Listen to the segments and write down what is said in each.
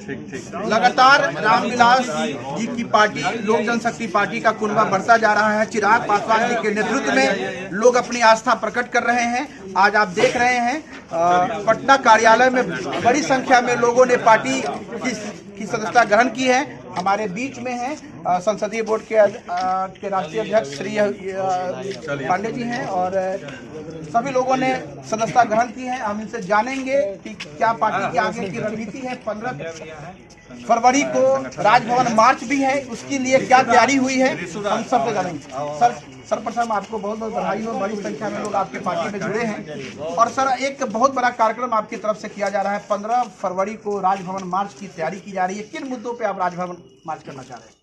लगातार रामविलास जी की पार्टी लोक जनशक्ति पार्टी का कुनबा बढ़ता जा रहा है। चिराग पासवान जी के नेतृत्व में लोग अपनी आस्था प्रकट कर रहे हैं। आज आप देख रहे हैं पटना कार्यालय में बड़ी संख्या में लोगों ने पार्टी की सदस्यता ग्रहण की है। हमारे बीच में है संसदीय बोर्ड के राष्ट्रीय अध्यक्ष श्री पांडे जी हैं और सभी लोगों ने सदस्यता ग्रहण की है। हम इनसे जानेंगे कि क्या पार्टी की आगे की रणनीति है। 15 फरवरी को राजभवन मार्च भी है, उसके लिए क्या तैयारी हुई है हम सबसे जानेंगे। सर्वप्रथम आपको बहुत बहुत बधाई हो, बड़ी संख्या में लोग आपके पार्टी में जुड़े हैं। और सर, एक बहुत बड़ा कार्यक्रम आपकी तरफ से किया जा रहा है। 15 फरवरी को राजभवन मार्च की तैयारी की जा रही है। किन मुद्दों पे आप राजभवन मार्च करना चाह रहे हैं?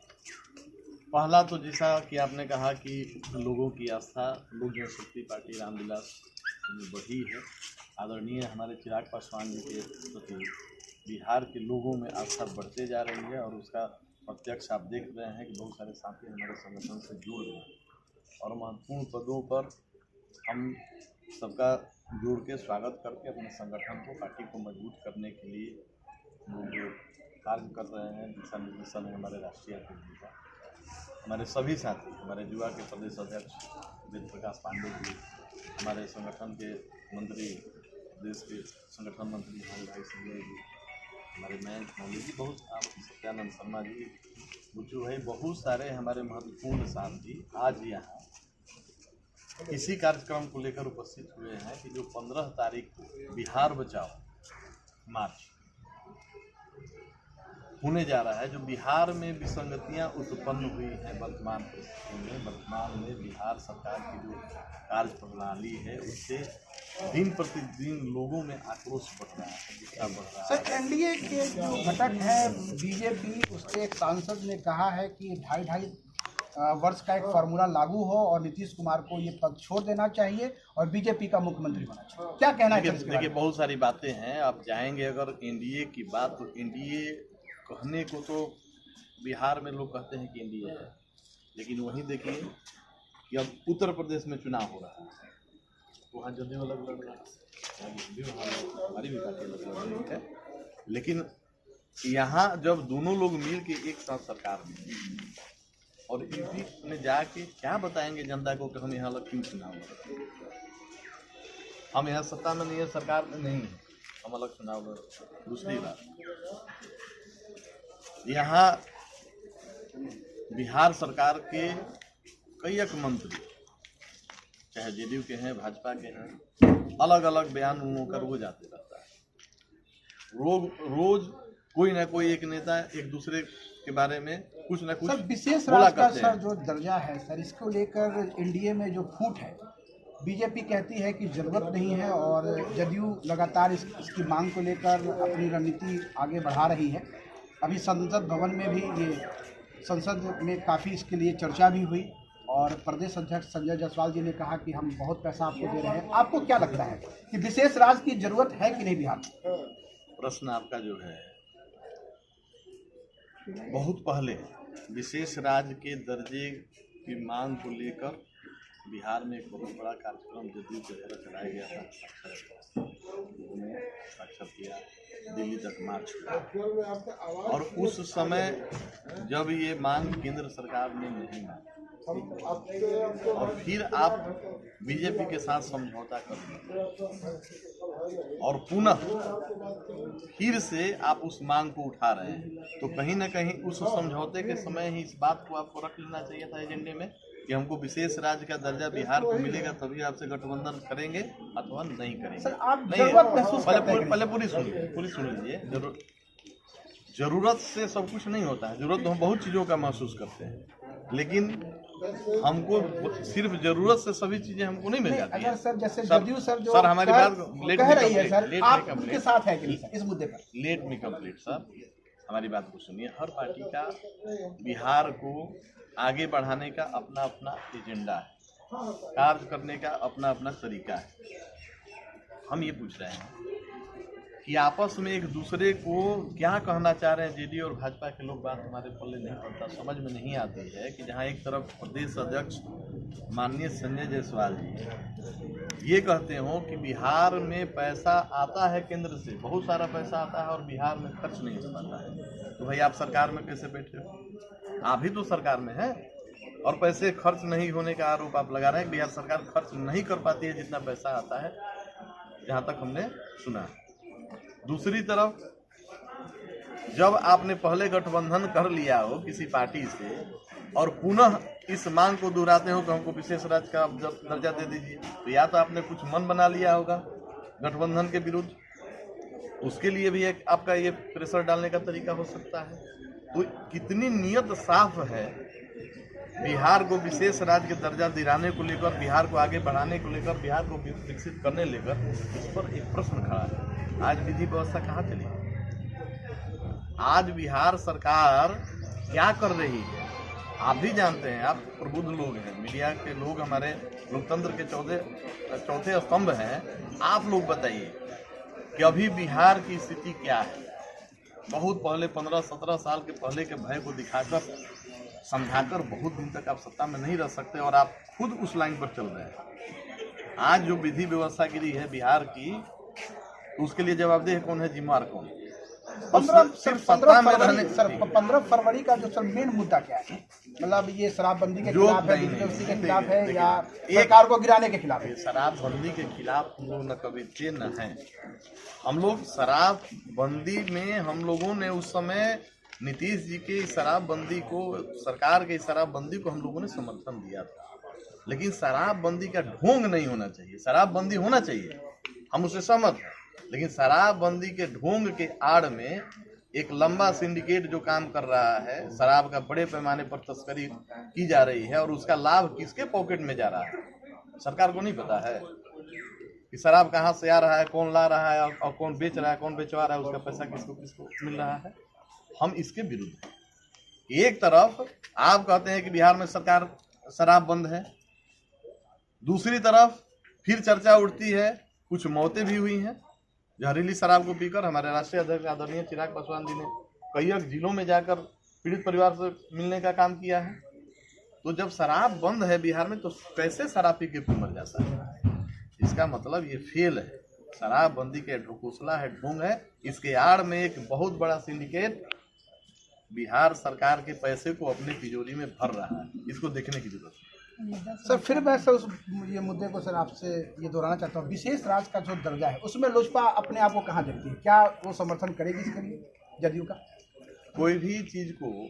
पहला तो जैसा कि आपने कहा कि लोगों की आस्था लोक जनशक्ति पार्टी रामविलास में बढ़ी है। आदरणीय हमारे चिराग पासवान जी के प्रति बिहार के लोगों में आस्था बढ़ते जा रही है और उसका प्रत्यक्ष आप देख रहे हैं कि बहुत सारे साथी हमारे संगठन से जुड़ रहे हैं और महत्वपूर्ण पदों पर हम सबका जोड़ के स्वागत करके अपने संगठन को, पार्टी को मजबूत करने के लिए लोग कार्य कर रहे हैं। दिशा निर्देशन है हमारे राष्ट्रीय अध्यक्ष का, हमारे सभी साथी, हमारे युवा के प्रदेश अध्यक्ष वेद प्रकाश पांडे जी, हमारे संगठन के मंत्री, देश के संगठन मंत्री भाई संजय जी, हमारे मयंक मौली जी, बहुत सत्यानंद शर्मा जी, बुच्चू भाई, बहुत सारे हमारे महत्वपूर्ण साथी आज यहाँ इसी कार्यक्रम को लेकर उपस्थित हुए हैं कि जो 15 तारीख को बिहार बचाओ मार्च होने जा रहा है। जो बिहार में विसंगतियां उत्पन्न हुई हैं वर्तमान परिस्थिति में, वर्तमान में बिहार सरकार की जो कार्य प्रणाली है उससे दिन प्रतिदिन लोगों में आक्रोश बढ़ रहा है, गुस्सा बढ़ रहा है। सर, एनडीए के जो घटक है बीजेपी, उसके एक सांसद ने कहा है कि 2.5 वर्ष का एक फार्मूला लागू हो और नीतीश कुमार को ये पद छोड़ देना चाहिए और बीजेपी का मुख्यमंत्री होना चाहिए। क्या कहना है? देखिए, बहुत सारी बातें हैं। आप जाएंगे अगर एनडीए की बात, तो एनडीए कहने को तो बिहार में लोग कहते हैं कि एनडीए है, लेकिन वहीं देखिए कि अब उत्तर प्रदेश में चुनाव हो रहा है, वहाँ जदयू अलग लड़ रहा है, हमारी भी पार्टी अलग लड़ रही है। लेकिन यहाँ जब दोनों लोग मिल के एक साथ सरकार में और यूपी में जाके क्या बताएंगे जनता को कि हम यहाँ अलग क्यों चुनाव लड़, हम यहाँ सत्ता में नहीं है, सरकार में नहीं है, हम अलग चुनाव लड़। दूसरी बात, यहाँ बिहार सरकार के कई एक मंत्री, चाहे जेडीयू के हैं, भाजपा के हैं, अलग अलग बयान उनका रोज आते रहता है। रोज कोई ना कोई एक नेता एक दूसरे के बारे में कुछ ना कुछ सर, विशेष राज्य का सर जो दर्जा है सर, इसको लेकर एनडीए में जो फूट है, बीजेपी कहती है कि जरूरत नहीं है और जदयू लगातार इसकी मांग को लेकर अपनी रणनीति आगे बढ़ा रही है। अभी संसद भवन में भी संसद में काफ़ी इसके लिए चर्चा भी हुई और प्रदेश अध्यक्ष संजय जायसवाल जी ने कहा कि हम बहुत पैसा आपको दे रहे हैं। आपको क्या लगता है कि विशेष राज्य की जरूरत है कि नहीं बिहार में? प्रश्न आपका जो है, बहुत पहले विशेष राज्य के दर्जे की मांग को लेकर बिहार में एक बहुत बड़ा कार्यक्रम जदयू के द्वारा चलाया गया था। उन्होंने साक्षर किया, दिल्ली तक मार्च हुआ और उस समय जब ये मांग केंद्र सरकार ने नहीं मानी और फिर आप बीजेपी के साथ समझौता कर और पुनः फिर से आप उस मांग को उठा रहे हैं, तो कहीं ना कहीं उस समझौते के समय ही इस बात को आपको रख लेना चाहिए था एजेंडे में कि हमको विशेष राज्य का दर्जा बिहार को मिलेगा, तभी आपसे गठबंधन करेंगे अथवा नहीं करेंगे। सर, आप जरूरत महसूस पहले पूरी सुन लीजिए। जरूरत से सब कुछ नहीं होता है, जरूरत तो हम बहुत चीज़ों का महसूस करते हैं, लेकिन हमको सिर्फ जरूरत से सभी चीजें हमको नहीं मिल जाती है। सर, जैसे जदयू सर हमारी बात कह रही है सर, आप उनके साथ है कि नहीं इस मुद्दे पर? लेट मी कंप्लीट सर, हमारी बात को सुनिए। हर पार्टी का बिहार को आगे बढ़ाने का अपना अपना एजेंडा है, कार्य करने का अपना अपना तरीका है। हम ये पूछ रहे हैं कि आपस में एक दूसरे को क्या कहना चाह रहे हैं जेडीयू और भाजपा के लोग, बात हमारे पल्ले नहीं पड़ता, समझ में नहीं आती है कि जहां एक तरफ प्रदेश अध्यक्ष माननीय संजय जायसवाल जी ये कहते हो कि बिहार में पैसा आता है केंद्र से, बहुत सारा पैसा आता है और बिहार में खर्च नहीं हो पाता है, तो भाई आप सरकार में कैसे बैठे हो? आप भी तो सरकार में हैं और पैसे खर्च नहीं होने का आरोप आप लगा रहे हैं कि बिहार सरकार खर्च नहीं कर पाती है जितना पैसा आता है, जहाँ तक हमने सुना। दूसरी तरफ जब आपने पहले गठबंधन कर लिया हो किसी पार्टी से और पुनः इस मांग को दोहराते हो कि हमको विशेष राज्य का दर्जा दे दीजिए, तो या तो आपने कुछ मन बना लिया होगा गठबंधन के विरुद्ध, उसके लिए भी एक आपका ये प्रेशर डालने का तरीका हो सकता है। तो कितनी नीयत साफ है बिहार को विशेष राज्य के दर्जा दिलाने को लेकर, बिहार को आगे बढ़ाने को लेकर, बिहार को विकसित करने लेकर, इस पर एक प्रश्न खड़ा है। आज विधि व्यवस्था कहाँ चली? आज बिहार सरकार क्या कर रही है आप भी जानते हैं, आप प्रबुद्ध लोग हैं, मीडिया के लोग हमारे लोकतंत्र के चौथे स्तंभ हैं। आप लोग बताइए कि अभी बिहार की स्थिति क्या है? बहुत पहले 15-17 साल के पहले के भय को दिखाकर समझाकर बहुत दिन तक आप सत्ता में नहीं रह सकते और आप खुद उस लाइन पर चल रहे हैं। आज जो विधि व्यवस्था गिरी है बिहार की, उसके लिए जवाबदेह कौन है, जिम्मेवार कौन है? 15 फरवरी का जो सर मेन मुद्दा क्या है? मतलब ये शराबबंदी के खिलाफ है, के खिलाफ है या सरकार को गिराने के खिलाफ है? शराबबंदी के खिलाफ हम लोग न कभी थे न हैं। हम लोग शराबबंदी में हम लोगों ने उस समय नीतीश जी के शराबबंदी को, सरकार के शराबबंदी को हम लोगों ने समर्थन दिया था, लेकिन शराबबंदी का ढोंग नहीं होना चाहिए। शराबबंदी होना चाहिए, हम उससे सहमत हैं, लेकिन शराबबंदी के ढोंग के आड़ में एक लंबा सिंडिकेट जो काम कर रहा है, शराब का बड़े पैमाने पर तस्करी की जा रही है और उसका लाभ किसके पॉकेट में जा रहा है सरकार को नहीं पता है कि शराब कहाँ से आ रहा है, कौन ला रहा है और कौन बेच रहा है, कौन बेचवा रहा है, उसका पैसा किसको किसको मिल रहा है। हम इसके विरुद्ध हैं। एक तरफ आप कहते हैं कि बिहार में सरकार शराब बंद है, दूसरी तरफ फिर चर्चा उठती है कुछ मौतें भी हुई हैं जहरीली शराब को पीकर। हमारे राष्ट्रीय अध्यक्ष आदरणीय चिराग पासवान जी ने कई जिलों में जाकर पीड़ित परिवार से मिलने का काम किया है। तो जब शराब बंद है बिहार में तो कैसे शराब पी के कोई मर जाता है? इसका मतलब ये फेल है, शराबबंदी के ढकोसला है, ढोंग है। इसके आड़ में एक बहुत बड़ा सिंडिकेट बिहार सरकार के पैसे को अपनी तिजोरी में भर रहा है, इसको देखने की जरूरत है। सर फिर मैं सर उस ये मुद्दे को सर आपसे ये दोहराना चाहता हूँ, विशेष राज्य का जो दर्जा है उसमें लोजपा अपने आप को कहाँ देखती है? क्या वो समर्थन करेगी इसके लिए जदयू का? कोई भी चीज को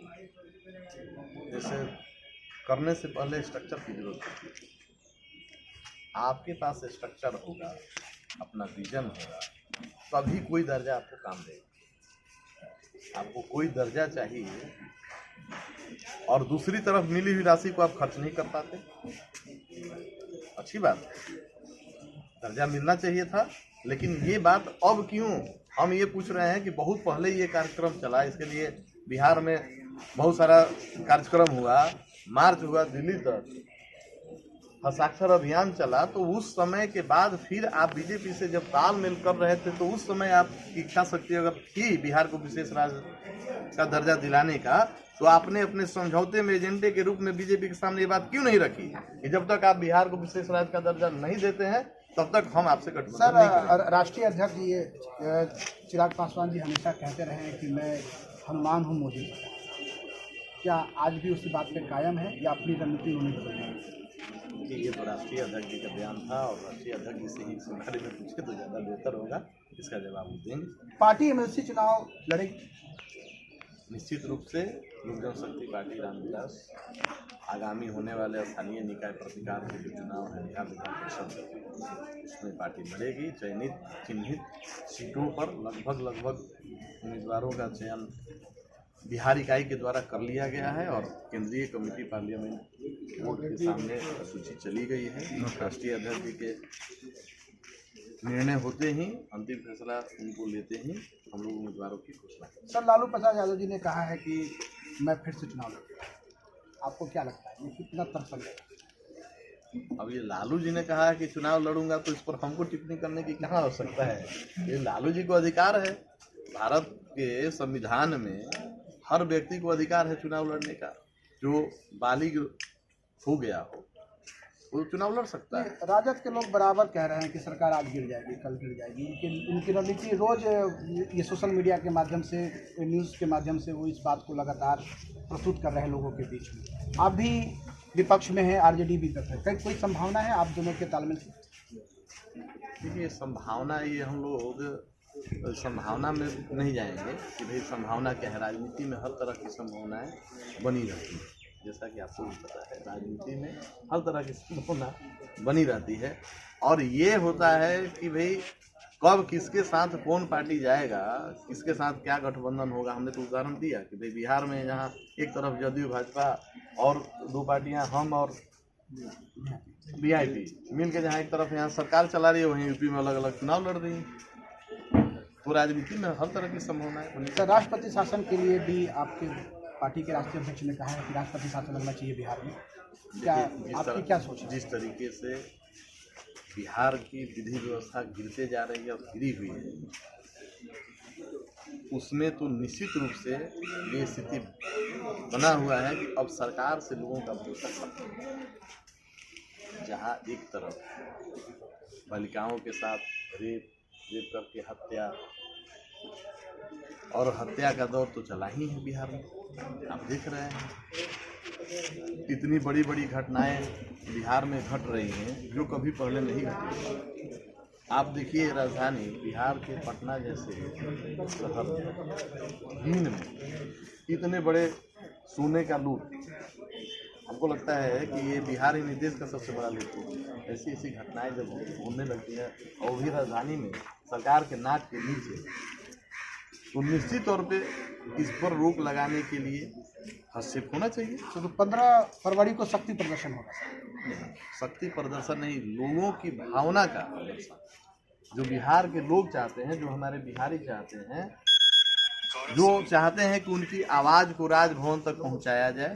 जैसे करने से पहले स्ट्रक्चर की जरूरत होती है। आपके पास स्ट्रक्चर होगा, अपना विजन होगा, तभी कोई दर्जा आपको काम देगा। आपको कोई दर्जा चाहिए और दूसरी तरफ मिली हुई राशि को आप खर्च नहीं कर पाते, अच्छी बात है, दर्जा मिलना चाहिए था। लेकिन ये बात अब क्यों हम ये पूछ रहे हैं कि बहुत पहले ये कार्यक्रम चला, इसके लिए बिहार में बहुत सारा कार्यक्रम हुआ, मार्च हुआ दिल्ली तक, हस्ताक्षर अभियान चला, तो उस समय के बाद फिर आप बीजेपी से जब तालमेल कर रहे थे तो उस समय आपकी इच्छा शक्ति अगर थी बिहार को विशेष राज्य का दर्जा दिलाने का, तो आपने अपने समझौते में एजेंडे के रूप में बीजेपी के सामने ये बात क्यों नहीं रखी कि जब तक आप बिहार को विशेष राज्य का दर्जा नहीं देते हैं तब तक हम आपसे गठबंधन नहीं करेंगे। सर राष्ट्रीय अध्यक्ष जी चिराग पासवान जी हमेशा कहते रहे हैं कि मैं हनुमान हूँ मोदी, क्या आज भी उसी बात पे कायम है या अपनी रणनीति उन्होंने बदल दी? ये तो राष्ट्रीय अध्यक्ष जी का बयान था और राष्ट्रीय अध्यक्ष जी से ही इस बारे में पूछे तो ज़्यादा बेहतर होगा, इसका जवाब वो देंगे। पार्टी एमएलसी चुनाव लड़ेगी? निश्चित रूप से लोक जनशक्ति पार्टी रामविलास आगामी होने वाले स्थानीय निकाय प्रतिकार के जो चुनाव है बिहार विधान परिषद, उसमें पार्टी लड़ेगी। चयनित चिन्हित सीटों पर लगभग उम्मीदवारों का चयन बिहार इकाई के द्वारा कर लिया गया है और केंद्रीय कमेटी पार्लियामेंट बोर्ड के सामने सूची चली गई है। राष्ट्रीय अध्यक्ष जी के निर्णय होते ही, अंतिम फैसला उनको लेते ही हम लोग उम्मीदवारों की घोषणा करें। सर लालू प्रसाद यादव जी ने कहा है कि मैं फिर से चुनाव लड़ूंगा, आपको क्या लगता है ये कितना तर्क है? अब ये लालू जी ने कहा है कि चुनाव लड़ूंगा तो इस पर हमको टिप्पणी करने की कहाँ आवश्यकता है? ये लालू जी को अधिकार है। भारत के संविधान में हर व्यक्ति को अधिकार है चुनाव लड़ने का। जो बालिग हो गया हो वो चुनाव लड़ सकता है। राजद के लोग बराबर कह रहे हैं कि सरकार आज गिर जाएगी, कल गिर जाएगी। इनकी रणनीति रोज ये सोशल मीडिया के माध्यम से, न्यूज़ के माध्यम से वो इस बात को लगातार प्रस्तुत कर रहे हैं लोगों के बीच में। आप भी विपक्ष में हैं, आरजेडी विपक्ष है, कोई संभावना है आप दोनों के तालमेल से? देखिए, संभावना ये हम लोग संभावना में नहीं जाएंगे कि भाई संभावना क्या है। राजनीति में हर तरह की संभावनाएं बनी रहती है, जैसा कि आपको भी पता है। राजनीति में हर तरह की संभावना बनी रहती है और ये होता है कि भाई कब किसके साथ कौन पार्टी जाएगा, किसके साथ क्या गठबंधन होगा। हमने तो उदाहरण दिया कि भाई बिहार में जहाँ एक तरफ जदयू भाजपा और दो पार्टियां हम और वीआईपी मिल के जहाँ एक तरफ यहाँ सरकार चला रही है, वहीं यूपी में अलग अलग चुनाव लड़ रही है। तो राजनीति में हर तरह की संभावनाएं। सर, राष्ट्रपति शासन के लिए भी आपके पार्टी के राष्ट्रीय अध्यक्ष ने कहा है कि राष्ट्रपति शासन लगना चाहिए बिहार में, क्या आपकी क्या सोच है? जिस तरीके से बिहार की विधि व्यवस्था गिरते जा रही है और गिरी हुई है, उसमें तो निश्चित रूप से ये स्थिति बना हुआ है कि अब सरकार से लोगों का भरोसा खत्म है। जहाँ एक तरफ बालिकाओं के साथ रेप करके हत्या, और हत्या का दौर तो चला ही है बिहार में। आप देख रहे हैं इतनी बड़ी बड़ी घटनाएं बिहार में घट रही हैं जो कभी पहले नहीं घटी। आप देखिए, राजधानी बिहार के पटना जैसे शहर दिन में इतने बड़े सोने का लूट, हमको लगता है कि ये बिहार ही देश का सबसे बड़ा लूट है। ऐसी ऐसी घटनाएं जब होने लगती है और भी राजधानी में सरकार के नाक के नीचे, तो निश्चित तौर पे इस पर रोक लगाने के लिए हस्तक्षेप होना चाहिए। तो 15 फरवरी को शक्ति प्रदर्शन होगा। शक्ति प्रदर्शन नहीं, लोगों की भावना का प्रदर्शन। जो बिहार के लोग चाहते हैं, जो हमारे बिहारी चाहते हैं, जो चाहते हैं कि उनकी आवाज़ को राजभवन तक पहुंचाया जाए।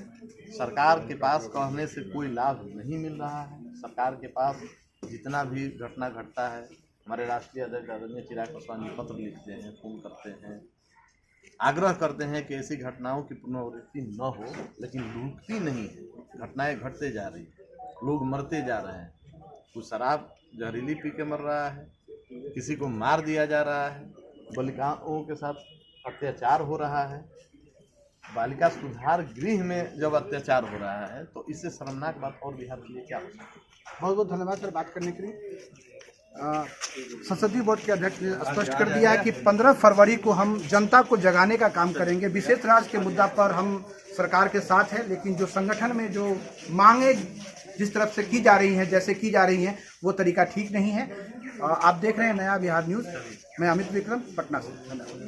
सरकार के पास कहने से कोई लाभ नहीं मिल रहा है। सरकार के पास जितना भी घटना घटता है, हमारे राष्ट्रीय अध्यक्ष आदरणीय चिराग पासवान जी पत्र लिखते हैं, फोन करते हैं, आग्रह करते हैं कि ऐसी घटनाओं की पुनरावृत्ति न हो, लेकिन रुकती नहीं है। घटनाएं घटते जा रही हैं, लोग मरते जा रहे हैं। कोई शराब जहरीली पी के मर रहा है, किसी को मार दिया जा रहा है, बालिकाओं के साथ अत्याचार हो रहा है। बालिका सुधार गृह में जब अत्याचार हो रहा है, तो इससे शर्मनाक बात और बिहार के लिए क्या हो सकती है। बहुत बहुत धन्यवाद सर बात करने के लिए। संसदीय बोर्ड के अध्यक्ष ने स्पष्ट कर दिया है कि 15 फरवरी को हम जनता को जगाने का काम करेंगे। विशेष राज्य के मुद्दा पर हम सरकार के साथ हैं, लेकिन जो संगठन में जो मांगे जिस तरफ से की जा रही हैं, जैसे की जा रही हैं, वो तरीका ठीक नहीं है। आप देख रहे हैं नया बिहार न्यूज़। मैं अमित विक्रम, पटना से। धन्यवाद।